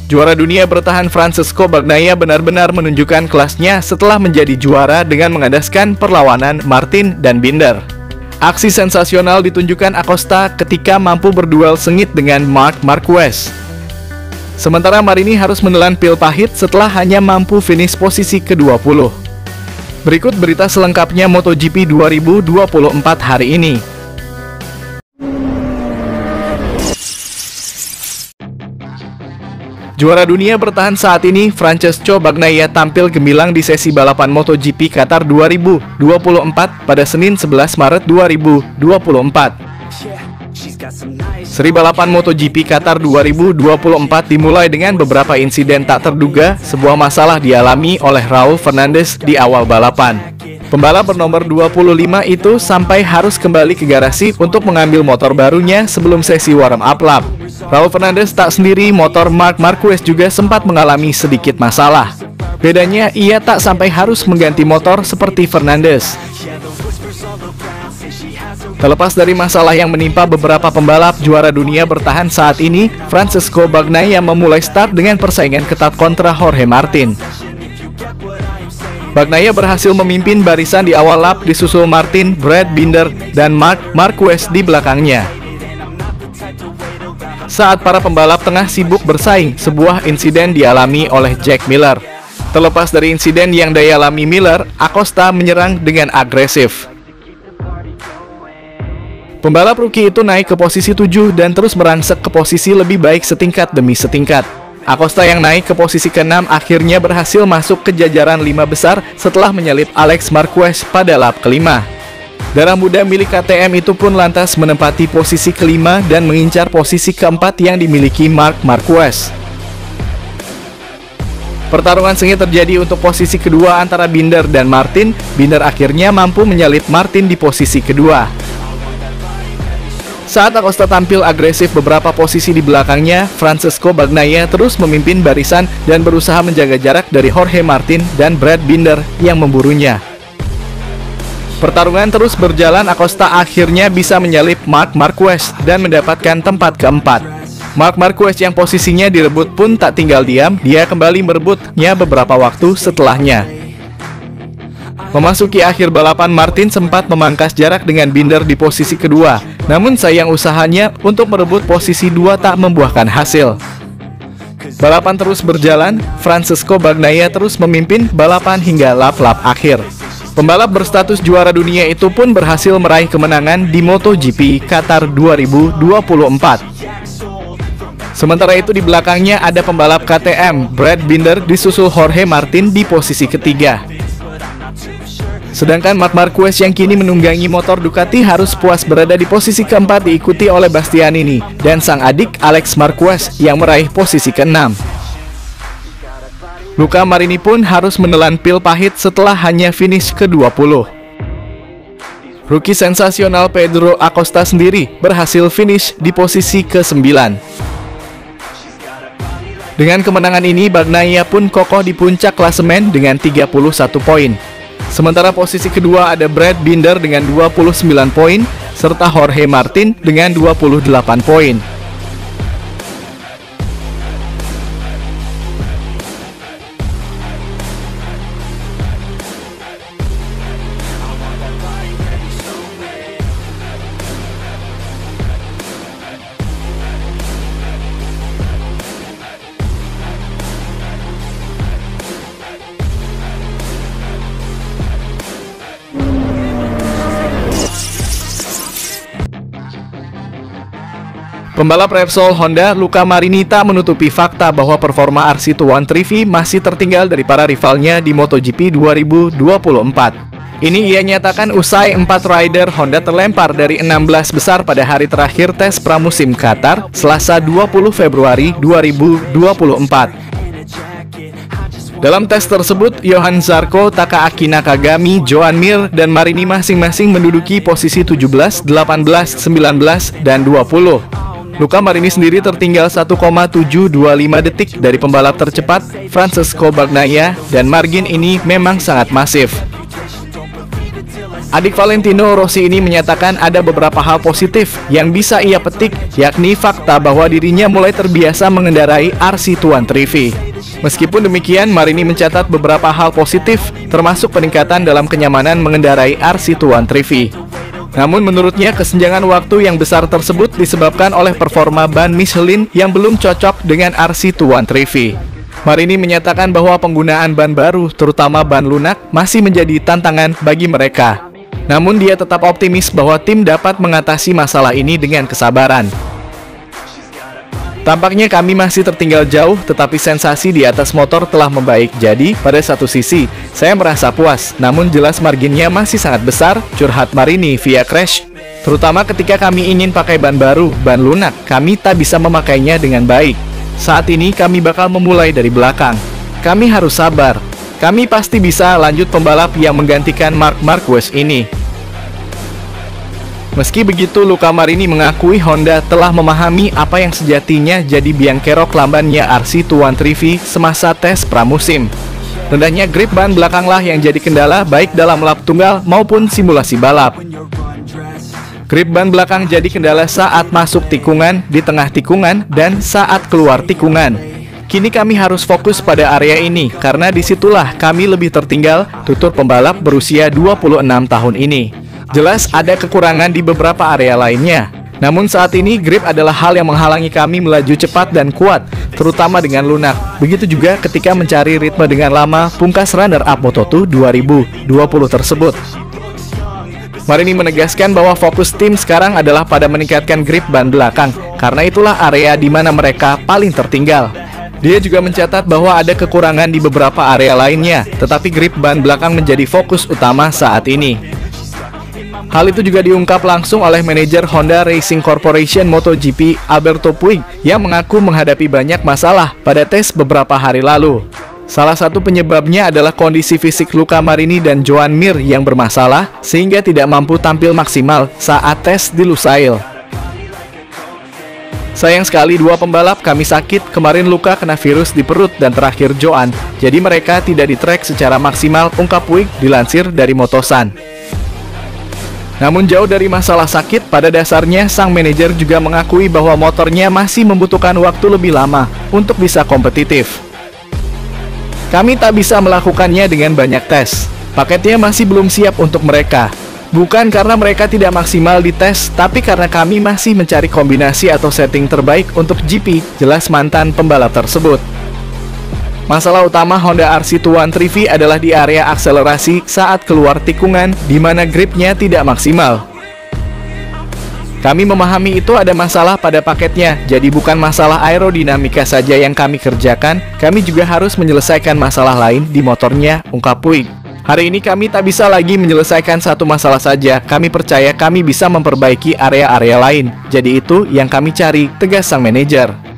Juara dunia bertahan Francesco Bagnaia benar-benar menunjukkan kelasnya setelah menjadi juara dengan mengandaskan perlawanan Martin dan Binder. Aksi sensasional ditunjukkan Acosta ketika mampu berduel sengit dengan Marc Marquez. Sementara Marini harus menelan pil pahit setelah hanya mampu finish posisi ke-20. Berikut berita selengkapnya MotoGP 2024 hari ini. Juara dunia bertahan saat ini, Francesco Bagnaia tampil gemilang di sesi balapan MotoGP Qatar 2024 pada Senin 11 Maret 2024. Seri balapan MotoGP Qatar 2024 dimulai dengan beberapa insiden tak terduga. Sebuah masalah dialami oleh Raul Fernandez di awal balapan. Pembalap bernomor 25 itu sampai harus kembali ke garasi untuk mengambil motor barunya sebelum sesi warm up lap. Raul Fernandez tak sendiri, motor Marc Marquez juga sempat mengalami sedikit masalah. Bedanya, ia tak sampai harus mengganti motor seperti Fernandez. Terlepas dari masalah yang menimpa beberapa pembalap, juara dunia bertahan saat ini, Francesco Bagnaia memulai start dengan persaingan ketat kontra Jorge Martin. Bagnaia berhasil memimpin barisan di awal lap, disusul Martin, Brad Binder, dan Marc Marquez di belakangnya. Saat para pembalap tengah sibuk bersaing, sebuah insiden dialami oleh Jack Miller. Terlepas dari insiden yang dialami Miller, Acosta menyerang dengan agresif. Pembalap rookie itu naik ke posisi 7 dan terus merangsek ke posisi lebih baik setingkat demi setingkat. Acosta yang naik ke posisi ke-6 akhirnya berhasil masuk ke jajaran 5 besar setelah menyalip Alex Marquez pada lap kelima. Darah muda milik KTM itu pun lantas menempati posisi ke-5 dan mengincar posisi ke-4 yang dimiliki Marc Marquez. Pertarungan sengit terjadi untuk posisi kedua antara Binder dan Martin. Binder akhirnya mampu menyalip Martin di posisi kedua. Saat Acosta tampil agresif beberapa posisi di belakangnya, Francesco Bagnaia terus memimpin barisan dan berusaha menjaga jarak dari Jorge Martin dan Brad Binder yang memburunya. Pertarungan terus berjalan, Acosta akhirnya bisa menyalip Marc Marquez dan mendapatkan tempat keempat. Marc Marquez yang posisinya direbut pun tak tinggal diam, dia kembali merebutnya beberapa waktu setelahnya. Memasuki akhir balapan, Martin sempat memangkas jarak dengan Binder di posisi kedua. Namun sayang usahanya untuk merebut posisi 2 tak membuahkan hasil. Balapan terus berjalan, Francesco Bagnaia terus memimpin balapan hingga lap-lap akhir. Pembalap berstatus juara dunia itu pun berhasil meraih kemenangan di MotoGP Qatar 2024. Sementara itu di belakangnya ada pembalap KTM, Brad Binder, disusul Jorge Martin di posisi ketiga. Sedangkan Marc Marquez yang kini menunggangi motor Ducati harus puas berada di posisi keempat, diikuti oleh Bastianini dan sang adik Alex Marquez yang meraih posisi ke-6. Luca Marini pun harus menelan pil pahit setelah hanya finish ke-20. Rookie sensasional Pedro Acosta sendiri berhasil finish di posisi ke-9. Dengan kemenangan ini, Bagnaia pun kokoh di puncak klasemen dengan 31 poin. Sementara posisi kedua ada Brad Binder dengan 29 poin, serta Jorge Martin dengan 28 poin. Pembalap Repsol Honda Luca Marini tak menutupi fakta bahwa performa RC213V masih tertinggal dari para rivalnya di MotoGP 2024. Ini ia nyatakan usai 4 rider Honda terlempar dari 16 besar pada hari terakhir tes pramusim Qatar, Selasa 20 Februari 2024. Dalam tes tersebut, Johan Zarco, Takaaki Nakagami, Joan Mir, dan Marini masing-masing menduduki posisi 17, 18, 19, dan 20. Luca Marini sendiri tertinggal 1,725 detik dari pembalap tercepat Francesco Bagnaia, dan margin ini memang sangat masif. Adik Valentino Rossi ini menyatakan ada beberapa hal positif yang bisa ia petik, yakni fakta bahwa dirinya mulai terbiasa mengendarai RC213V. Meskipun demikian, Marini mencatat beberapa hal positif, termasuk peningkatan dalam kenyamanan mengendarai RC213V. Namun menurutnya kesenjangan waktu yang besar tersebut disebabkan oleh performa ban Michelin yang belum cocok dengan RC213V. Marini menyatakan bahwa penggunaan ban baru, terutama ban lunak, masih menjadi tantangan bagi mereka. Namun dia tetap optimis bahwa tim dapat mengatasi masalah ini dengan kesabaran. Tampaknya kami masih tertinggal jauh, tetapi sensasi di atas motor telah membaik. Jadi, pada satu sisi, saya merasa puas, namun jelas marginnya masih sangat besar, curhat Marini via Crash. Terutama ketika kami ingin pakai ban baru, ban lunak, kami tak bisa memakainya dengan baik. Saat ini kami bakal memulai dari belakang. Kami harus sabar. Kami pasti bisa lanjut pembalap yang menggantikan Marc Marquez ini. Meski begitu, Luca Marini mengakui Honda telah memahami apa yang sejatinya jadi biang kerok lambannya RC213V semasa tes pramusim. Rendahnya grip ban belakanglah yang jadi kendala baik dalam lap tunggal maupun simulasi balap. Grip ban belakang jadi kendala saat masuk tikungan, di tengah tikungan, dan saat keluar tikungan. Kini kami harus fokus pada area ini, karena disitulah kami lebih tertinggal, tutur pembalap berusia 26 tahun ini. Jelas ada kekurangan di beberapa area lainnya. Namun saat ini grip adalah hal yang menghalangi kami melaju cepat dan kuat, terutama dengan lunak. Begitu juga ketika mencari ritme dengan lama pungkas runner-up Moto2 2020 tersebut. Marini menegaskan bahwa fokus tim sekarang adalah pada meningkatkan grip ban belakang, karena itulah area di mana mereka paling tertinggal. Dia juga mencatat bahwa ada kekurangan di beberapa area lainnya, tetapi grip ban belakang menjadi fokus utama saat ini. Hal itu juga diungkap langsung oleh manajer Honda Racing Corporation MotoGP Alberto Puig yang mengaku menghadapi banyak masalah pada tes beberapa hari lalu. Salah satu penyebabnya adalah kondisi fisik Luca Marini dan Joan Mir yang bermasalah sehingga tidak mampu tampil maksimal saat tes di Lusail. Sayang sekali dua pembalap kami sakit, kemarin Luca kena virus di perut dan terakhir Joan, jadi mereka tidak di track secara maksimal, ungkap Puig dilansir dari Motosan. Namun jauh dari masalah sakit, pada dasarnya sang manajer juga mengakui bahwa motornya masih membutuhkan waktu lebih lama untuk bisa kompetitif. Kami tak bisa melakukannya dengan banyak tes. Paketnya masih belum siap untuk mereka. Bukan karena mereka tidak maksimal di tes, tapi karena kami masih mencari kombinasi atau setting terbaik untuk GP, jelas mantan pembalap tersebut. Masalah utama Honda RC213V adalah di area akselerasi saat keluar tikungan, di mana gripnya tidak maksimal. Kami memahami itu ada masalah pada paketnya, jadi bukan masalah aerodinamika saja yang kami kerjakan, kami juga harus menyelesaikan masalah lain di motornya, ungkap Puig. Hari ini kami tak bisa lagi menyelesaikan satu masalah saja, kami percaya kami bisa memperbaiki area-area lain. Jadi itu yang kami cari, tegas sang manajer.